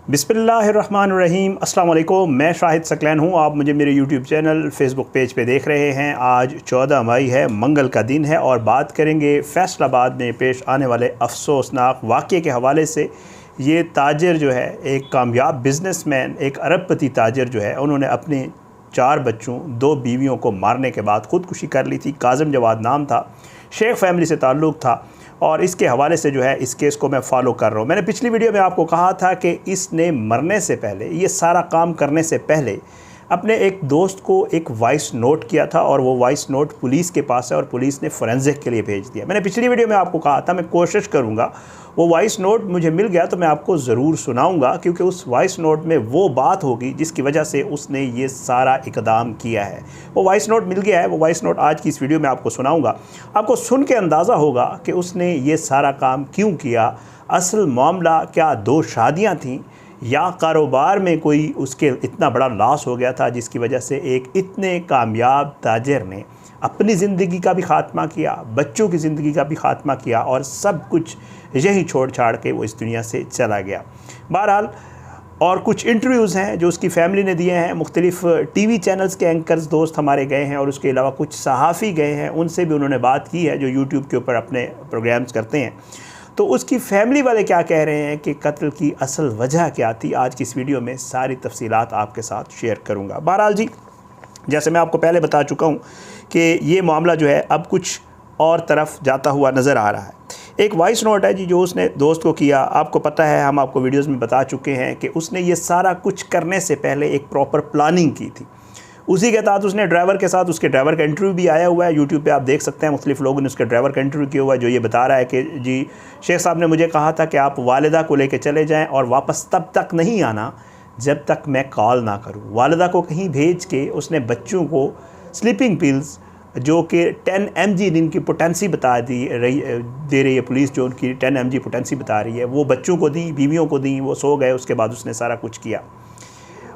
बिस्मिल्लाहिर्रहमानिर्रहीम। अस्सलाम वालेकुम। मैं शाहिद सकलैन हूँ। आप मुझे मेरे यूट्यूब चैनल फेसबुक पेज पे देख रहे हैं। आज 14 मई है, मंगल का दिन है और बात करेंगे फैसलाबाद में पेश आने वाले अफसोसनाक वाक़ये के हवाले से। ये ताजर जो है, एक कामयाब बिज़नेसमैन, एक अरबपति ताजर जो है, उन्होंने अपने 4 बच्चों 2 बीवियों को मारने के बाद ख़ुदकुशी कर ली थी। काज़िम जवाद नाम था, शेख फैमिली से ताल्लुक़ था और इसके हवाले से जो है इस केस को मैं फ़ॉलो कर रहा हूँ। मैंने पिछली वीडियो में आपको कहा था कि इसने मरने से पहले, ये सारा काम करने से पहले अपने एक दोस्त को एक वॉइस नोट किया था और वो वॉइस नोट पुलिस के पास है और पुलिस ने फोरेंसिक के लिए भेज दिया। मैंने पिछली वीडियो में आपको कहा था मैं कोशिश करूँगा वो वॉइस नोट मुझे मिल गया तो मैं आपको ज़रूर सुनाऊंगा, क्योंकि उस वॉइस नोट में वो बात होगी जिसकी वजह से उसने ये सारा इक़दाम किया है। वो वॉइस नोट मिल गया है, वो वॉइस नोट आज की इस वीडियो में आपको सुनाऊंगा। आपको सुन के अंदाज़ा होगा कि उसने ये सारा काम क्यों किया। असल मामला क्या 2 शादियाँ थीं या कारोबार में कोई उसके इतना बड़ा लॉस हो गया था जिसकी वजह से एक इतने कामयाब ताजर ने अपनी ज़िंदगी का भी ख़ात्मा किया, बच्चों की ज़िंदगी का भी ख़ात्मा किया और सब कुछ यहीं छोड़ छाड़ के वो इस दुनिया से चला गया। बहरहाल और कुछ इंटरव्यूज़ हैं जो उसकी फ़ैमिली ने दिए हैं, मुख्तलिफ़ टीवी चैनल्स के एंकर्स दोस्त हमारे गए हैं और उसके अलावा कुछ सहाफ़ी गए हैं, उनसे भी उन्होंने बात की है जो यूट्यूब के ऊपर अपने प्रोग्राम्स करते हैं। तो उसकी फ़ैमिली वाले क्या कह रहे हैं कि कत्ल की असल वजह क्या थी, आज की इस वीडियो में सारी तफसीलात आपके साथ शेयर करूँगा। बहरहाल जी, जैसे मैं आपको पहले बता चुका हूँ कि ये मामला जो है अब कुछ और तरफ जाता हुआ नज़र आ रहा है। एक वॉइस नोट है जी जो उसने दोस्त को किया। आपको पता है, हम आपको वीडियोस में बता चुके हैं कि उसने ये सारा कुछ करने से पहले एक प्रॉपर प्लानिंग की थी। उसी के तहत उसने ड्राइवर के साथ, उसके ड्राइवर का इंटरव्यू भी आया हुआ है यूट्यूब पे, आप देख सकते हैं। मुख्तलिफ़ लोगों ने उसके ड्राइवर का इंटरव्यू किया हुआ है जो ये बता रहा है कि जी शेख साहब ने मुझे कहा था कि आप वालिदा को लेकर चले जाएँ और वापस तब तक नहीं आना जब तक मैं कॉल ना करूँ। वालिदा को कहीं भेज के उसने बच्चों को स्लीपिंग पिल्स जो कि 10 mg जिनकी पोटेंसी दे रही है पुलिस, जो उनकी 10 mg पोटेंसी बता रही है, वो बच्चों को दी, बीवियों को दी, वो सो गए। उसके बाद उसने सारा कुछ किया।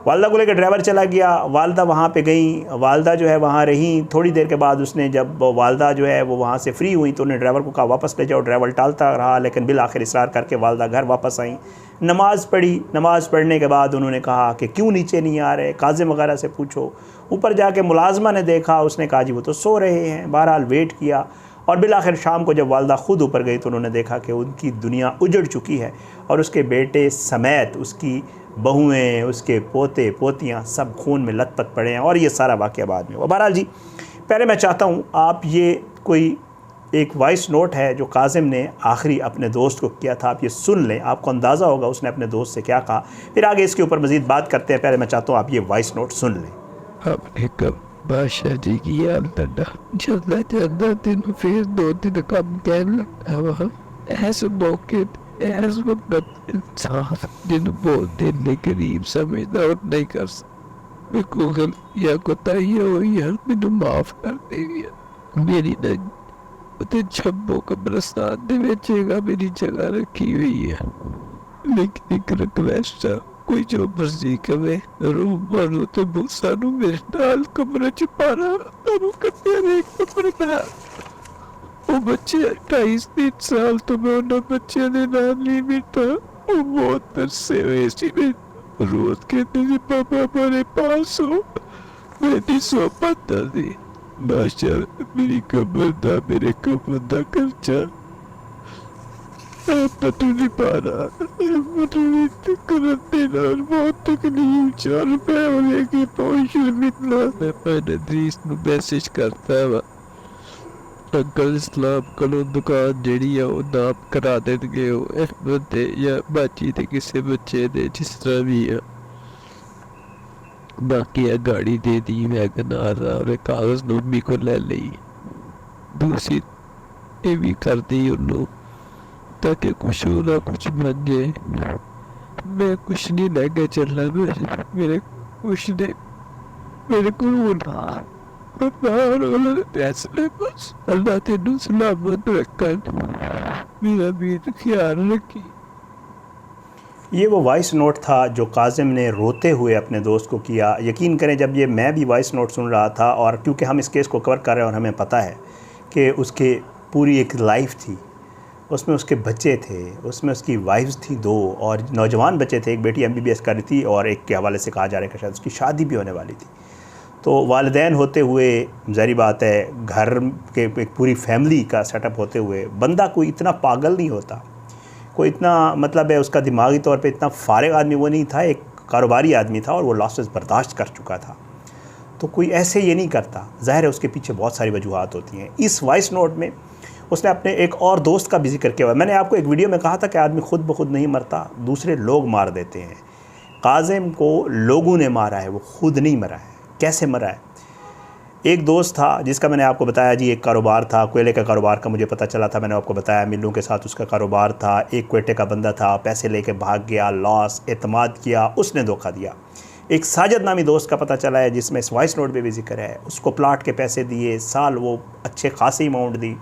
वालदा को लेकर ड्राइवर चला गया, वालदा वहाँ पे गई, वालदा जो है वहाँ रही। थोड़ी देर के बाद उसने, जब वालदा जो है वो वहाँ से फ्री हुई तो उन्हें ड्राइवर को कहा वापस ले जाओ। ड्राइवर टालता रहा, लेकिन बिल आखिर इसरार करके वालदा घर वापस आई। नमाज़ पढ़ी। नमाज़ पढ़ने के बाद उन्होंने कहा कि क्यों नीचे नहीं आ रहे, काज़िम वगैरह से पूछो। ऊपर जाके मुलाजमा ने देखा, उसने कहा जी वो तो सो रहे हैं। बहरहाल वेट किया और बिल आखिर शाम को जब वालदा ख़ुद ऊपर गई तो उन्होंने देखा कि उनकी दुनिया उजड़ चुकी है और उसके बेटे समेत उसकी बहुएँ, उसके पोते पोतियाँ सब खून में लथपथ पड़े हैं और ये सारा वाक़या बाद में हुआ। बहरहाल जी, पहले मैं चाहता हूँ आप ये कोई एक वॉइस नोट है जो काज़िम ने आखिरी अपने दोस्त को किया था, आप ये सुन लें। आपको अंदाज़ा होगा उसने अपने दोस्त से क्या कहा, फिर आगे इसके ऊपर मज़ीद बात करते हैं। पहले मैं चाहता हूँ आप ये वॉइस नोट सुन लें। बादशाह जी की याद चलता चलता दिन फिर 2 दिन कम कहने लगता वहाँ ऐसे मौके ऐसे वक्त इंसान जिन बहुत दिन के करीब समझदा और नहीं कर सकता। मेरे को गलतियाँ कोताही हुई है, मैंने माफ़ कर देगी। मेरी नहीं छब्बो कब्रिस्तान दे विच मेरी जगह रखी हुई है, लेकिन एक रिक्वेस्ट है, कोई जो मर्जी कवे रूम वालों तो मूसा मेरे नाल कमरे च पाना कट्टे कमरे में। वो बच्चे 28-3 साल तो मैं उन्होंने बच्चे ने नाम नहीं मिलता। वो बहुत तरसे हुए सी में रोज कहते थे पापा हमारे पास हो, मैं नहीं सो पाता थी। बादशाह मेरी कमर दा, मेरे कमर दा खर्चा पता नहीं पा रहा, और बहुत तकलीफ 4 रुपए होने की पहुंच मिलना। मैं पहले दरीस ਨੂੰ मैसेज करता वा अंकल इस्लाम कलो दुकान जेड़ी है वो नाप करा देंगे बंदे या बाची ते किसी बच्चे दे जिस तरह भी है। बाकी है गाड़ी दे दी वैगन आर और कागज मम्मी को ले ली, दूसरी ये भी कर दी उन्होंने ताकि कुछ हो ना कुछ बन जाए। मैं कुछ नहीं लेके चलना, मेरे कुछ नहीं, मेरे को ना बस अल्लाह तेनू सलामत रखन, मेरा भी ख्याल रखी। ये वो वॉइस नोट था जो काज़िम ने रोते हुए अपने दोस्त को किया। यकीन करें, जब ये मैं भी वॉइस नोट सुन रहा था और क्योंकि हम इस केस को कवर कर रहे हैं और हमें पता है कि उसके पूरी एक लाइफ थी, उसमें उसके बच्चे थे, उसमें उसकी वाइफ्स थी 2 और नौजवान बच्चे थे। एक बेटी MBBS कर रही थी और एक के हवाले से कहा जा रहा है कि शायद उसकी शादी भी होने वाली थी। तो वालिदैन होते हुए ज़ाहिर बात है, घर के एक पूरी फैमिली का सेटअप होते हुए बंदा कोई इतना पागल नहीं होता, कोई इतना मतलब है उसका दिमागी तौर पे इतना फारिग आदमी वो नहीं था, एक कारोबारी आदमी था और वो लॉसेस बर्दाश्त कर चुका था। तो कोई ऐसे ये नहीं करता। ज़ाहिर है उसके पीछे बहुत सारी वजूहात होती हैं। इस वॉइस नोट में उसने अपने एक और दोस्त का भी जिक्र किया हुआ है। मैंने आपको एक वीडियो में कहा था कि आदमी खुद ब खुद नहीं मरता, दूसरे लोग मार देते हैं। काज़िम को लोगों ने मारा है, वो खुद नहीं मरा है। कैसे मरा है? एक दोस्त था जिसका मैंने आपको बताया जी, एक कारोबार था, कोयले का कारोबार का मुझे पता चला था, मैंने आपको बताया मिलों के साथ उसका कारोबार था। एक क्वेटे का बंदा था, पैसे लेके भाग गया, लॉस, एतमाद किया, उसने धोखा दिया। एक साजिद नामी दोस्त का पता चला है जिसमें इस वॉइस नोट पे भी जिक्र है, उसको प्लाट के पैसे दिए, साल वो अच्छे खासी अमाउंट दी।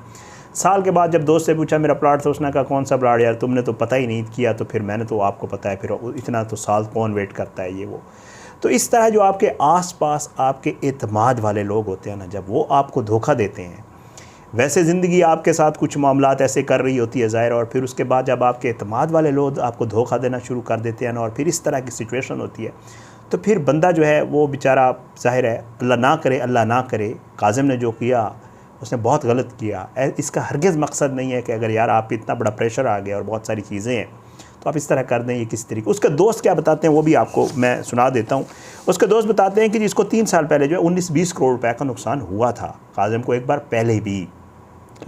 साल के बाद जब दोस्त से पूछा मेरा प्लाट था, उसने कहा कौन सा प्लाट यार, तुमने तो पता ही नहीं किया, तो फिर मैंने तो आपको पता है, फिर इतना तो साल कौन वेट करता है, ये वो। तो इस तरह जो आपके आसपास आपके एतमाद वाले लोग होते हैं ना, जब वो आपको धोखा देते हैं, वैसे ज़िंदगी आपके साथ कुछ मामलात ऐसे कर रही होती है ज़ाहिर, और फिर उसके बाद जब आपके एतमाद वाले लोग आपको धोखा देना शुरू कर देते हैं ना, और फिर इस तरह की सिचुएशन होती है, तो फिर बंदा जो है वो बेचारा ज़ाहिर है, अल्लाह ना करे, काज़िम ने जो किया उसने बहुत गलत किया। इसका हरगिज़ मकसद नहीं है कि अगर यार आप पे इतना बड़ा प्रेशर आ गया और बहुत सारी चीज़ें हैं तो आप इस तरह कर दें, ये किस तरीके। उसके दोस्त क्या बताते हैं वो भी आपको मैं सुना देता हूँ। उसके दोस्त बताते हैं कि जिसको 3 साल पहले जो है 19-20 करोड़ रुपए का नुकसान हुआ था काज़िम को एक बार पहले भी।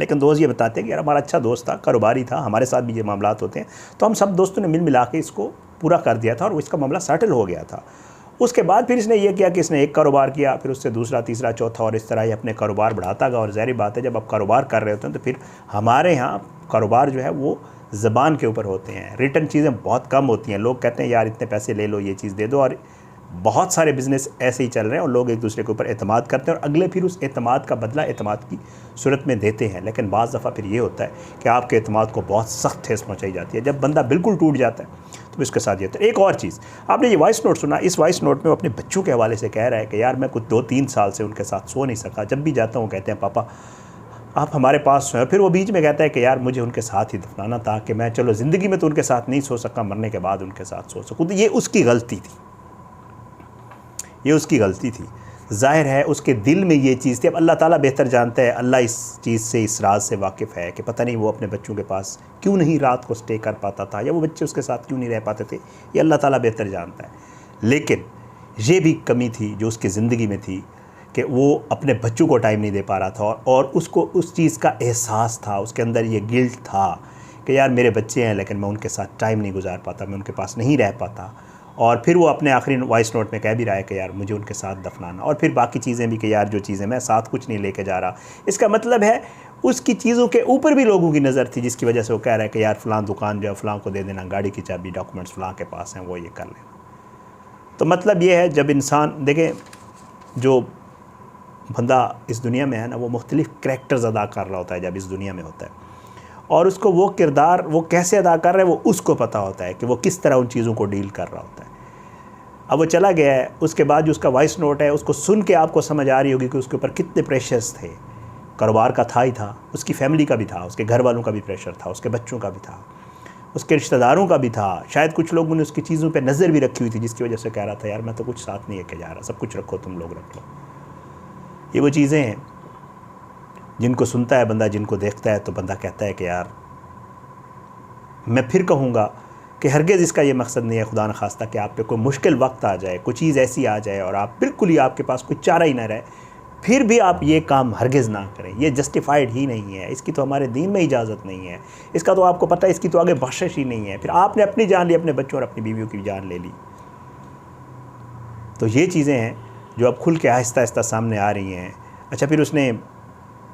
लेकिन दोस्त ये बताते हैं कि यार हमारा अच्छा दोस्त था, कारोबारी था, हमारे साथ भी ये मामलात होते हैं, तो हम सब दोस्तों ने मिल मिला के इसको पूरा कर दिया था और इसका मामला सेटल हो गया था। उसके बाद फिर इसने ये किया कि इसने एक कारोबार किया, फिर उससे दूसरा, तीसरा, चौथा, और इस तरह ही अपने कारोबार बढ़ाता गया। और ज़ाहिर बात है जब आप कारोबार कर रहे होते हैं तो फिर हमारे यहाँ कारोबार जो है वो ज़बान के ऊपर होते हैं, रिटर्न चीज़ें बहुत कम होती हैं। लोग कहते हैं यार इतने पैसे ले लो, ये चीज़ दे दो, और बहुत सारे बिज़नेस ऐसे ही चल रहे हैं और लोग एक दूसरे के ऊपर एतमाद करते हैं और अगले फिर उस एतमाद का बदला एतमाद की सूरत में देते हैं। लेकिन बाज़ दफ़ा फिर ये होता है कि आपके एतमाद को बहुत सख्त ठेस पहुँचाई जाती है। जब बंदा बिल्कुल टूट जाता है तो इसके साथ ये होता है। एक और चीज़, आपने ये वॉइस नोट सुना, इस वॉइस नोट में वो अपने बच्चों के हवाले से कह रहा है कि यार मैं कुछ 2-3 साल से उनके साथ सो नहीं सका, जब भी जाता हूँ कहते हैं पापा आप हमारे पास सोएं। फिर वो बीच में कहता है कि यार मुझे उनके साथ ही दफनाना था कि मैं चलो ज़िंदगी में तो उनके साथ नहीं सो सका, मरने के बाद उनके साथ सो सकूँ। तो ये उसकी गलती थी, ये उसकी गलती थी। ज़ाहिर है उसके दिल में ये चीज़ थी। अब अल्लाह ताला बेहतर जानता है, अल्लाह इस चीज़ से, इस राज से वाकिफ़ है कि पता नहीं वो अपने बच्चों के पास क्यों नहीं रात को स्टे कर पाता था, या वो बच्चे उसके साथ क्यों नहीं रह पाते थे, ये अल्लाह ताला बेहतर जानता है। लेकिन ये भी कमी थी जो उसकी ज़िंदगी में थी कि वो अपने बच्चों को टाइम नहीं दे पा रहा था, और उसको उस चीज़ का एहसास था, उसके अंदर ये गिल्ट था कि यार मेरे बच्चे हैं लेकिन मैं उनके साथ टाइम नहीं गुजार पाता, मैं उनके पास नहीं रह पाता। और फिर वो अपने आखिरी वॉइस नोट में कह भी रहा है कि यार मुझे उनके साथ दफनाना, और फिर बाकी चीज़ें भी कि यार जो चीज़ें मैं साथ कुछ नहीं लेके जा रहा। इसका मतलब है उसकी चीज़ों के ऊपर भी लोगों की नज़र थी, जिसकी वजह से वो कह रहा है कि यार फ़लाँ दुकान जो है फ़लाँ को दे देना, गाड़ी की चाबी, डॉक्यूमेंट्स फ़लाँ के पास हैं, वो ये कर लेना। तो मतलब ये है, जब इंसान देखें, जो बंदा इस दुनिया में है ना, वो मुख्तलिफ़ करैक्टर्स अदा कर रहा होता है जब इस दुनिया में होता है, और उसको वो किरदार वो कैसे अदा कर रहा है वो उसको पता होता है कि वो किस तरह उन चीज़ों को डील कर रहा होता है। अब वो चला गया है, उसके बाद जो उसका वॉइस नोट है उसको सुन के आपको समझ आ रही होगी कि उसके ऊपर कितने प्रेशर्स थे। कारोबार का था ही था, उसकी फैमिली का भी था, उसके घर वालों का भी प्रेशर था, उसके बच्चों का भी था, उसके रिश्तेदारों का भी था। शायद कुछ लोगों ने उसकी चीज़ों पे नज़र भी रखी हुई थी, जिसकी वजह से कह रहा था यार मैं तो कुछ साथ नहीं लेके जा रहा, सब कुछ रखो, तुम लोग रख लो। ये वो चीज़ें हैं जिनको सुनता है बंदा, जिनको देखता है तो बंदा कहता है कि यार, मैं फिर कहूँगा कि हरगिज़ इसका ये मकसद नहीं है खुदा न खास्ता कि आप पे कोई मुश्किल वक्त आ जाए, कोई चीज़ ऐसी आ जाए और आप बिल्कुल ही आपके पास कोई चारा ही ना रहे, फिर भी आप ये काम हरगिज़ ना करें। ये जस्टिफाइड ही नहीं है, इसकी तो हमारे दीन में इजाज़त नहीं है, इसका तो आपको पता है, इसकी तो आगे बख्शिश ही नहीं है। फिर आपने अपनी जान ली, अपने बच्चों और अपनी बीवियों की जान ले ली। तो ये चीज़ें हैं जो अब खुल के आहिस्ता आहिस्ता सामने आ रही हैं। अच्छा, फिर उसने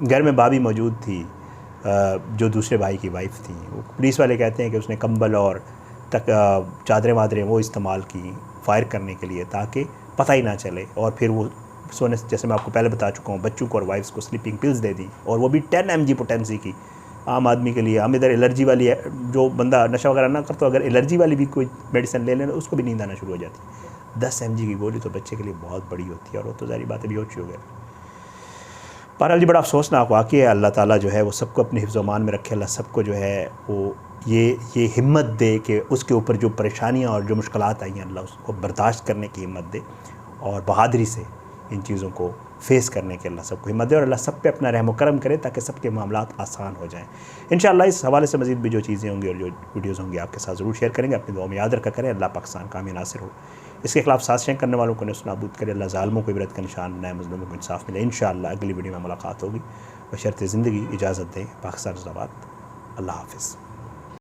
घर में भाभी मौजूद थी जो दूसरे भाई की वाइफ थी, वो पुलिस वाले कहते हैं कि उसने कंबल और चादरें वादरें वो इस्तेमाल की फायर करने के लिए, ताकि पता ही ना चले। और फिर वो सोने, जैसे मैं आपको पहले बता चुका हूँ, बच्चों को और वाइफ्स को स्लीपिंग पिल्स दे दी, और वो भी 10 mg पोटेंसी की। आम आदमी के लिए, हम इधर एलर्जी वाली है, जो बंदा नशा वगैरह ना करता, अगर एलर्जी वाली भी कोई मेडिसिन ले लेना उसको भी नींद आना शुरू हो जाती है। 10 mg की गोली तो बच्चे के लिए बहुत बड़ी होती है, और वो तो ज़ाहिर बात है बेहोश हो गया। बहरहाल जी बड़ा अफसोसनाक वाक़या है। अल्लाह ताला जो है वो सबको अपने हिफ्ज़ मान में रखे। अल्लाह सबको जो है वो ये हिम्मत दे कि उसके ऊपर जो परेशानियाँ और जो मुश्किलात आई हैं अल्लाह उसको बर्दाश्त करने की हिम्मत दे और बहादुरी से इन चीज़ों को फ़ेस करने के अल्लाह सबको हिम्मत दे और अल्लाह सब पे अपना रहम करम करे ताकि सबके मामलात आसान हो जाएँ। इंशाअल्लाह इस हवाले से मज़ीद भी जो चीज़ें होंगी और जो वीडियोज़ होंगी आपके साथ ज़रूर शेयर करेंगे। अपनी दुआ में याद रखा करें। अल्लाह पाकिस्तान कामयाब नासिर हो। इसके खिलाफ साजिशें करने वालों को नेस्तनाबूद करे। अल्लाह ज़ालिमों को इबरत का निशान बनाए, मज़लूमों को इंसाफ मिले। इंशाअल्लाह अगली वीडियो में मुलाकात होगी। बशर्ते ज़िंदगी इजाज़त दें। पाकिस्तान ज़िंदाबाद। अल्लाह हाफ़िज़।